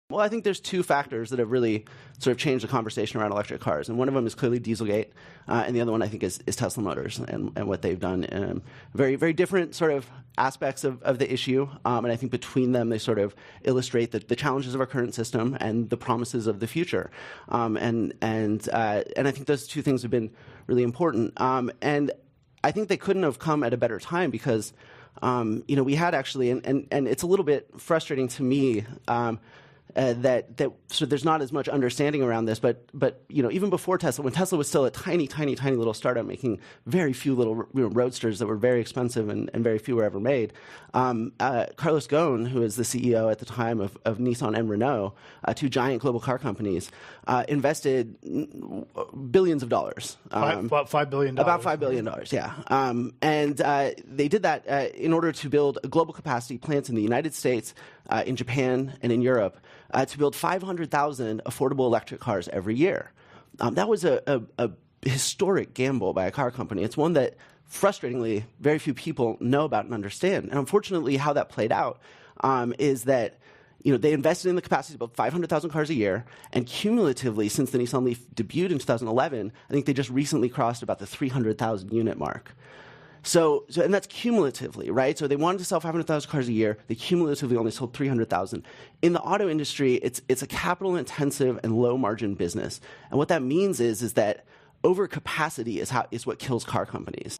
Well, I think there's two factors that have really sort of changed the conversation around electric cars. And one of them is clearly Dieselgate, and the other one, I think, is Tesla Motors and what they've done. Very, very different sort of aspects of the issue. And I think between them, they sort of illustrate the challenges of our current system and the promises of the future. And I think those two things have been really important. And I think they couldn't have come at a better time because, we had actually, and it's a little bit frustrating to me, so there's not as much understanding around this, but even before Tesla, when Tesla was still a tiny little startup making very few little roadsters that were very expensive and very few were ever made, Carlos Ghosn, who was the CEO at the time of Nissan and Renault, two giant global car companies, invested billions of dollars. About $5 billion. About $5 billion, yeah. And they did that in order to build global capacity plants in the United States, in Japan, and in Europe, to build 500,000 affordable electric cars every year. That was a historic gamble by a car company. It's one that, frustratingly, very few people know about and understand. And unfortunately, how that played out is that they invested in the capacity of about 500,000 cars a year, and cumulatively, since the Nissan Leaf debuted in 2011, I think they just recently crossed about the 300,000 unit mark. And that's cumulatively, right? So they wanted to sell 500,000 cars a year. They cumulatively only sold 300,000. In the auto industry, it's a capital-intensive and low-margin business. And what that means is that overcapacity is what kills car companies.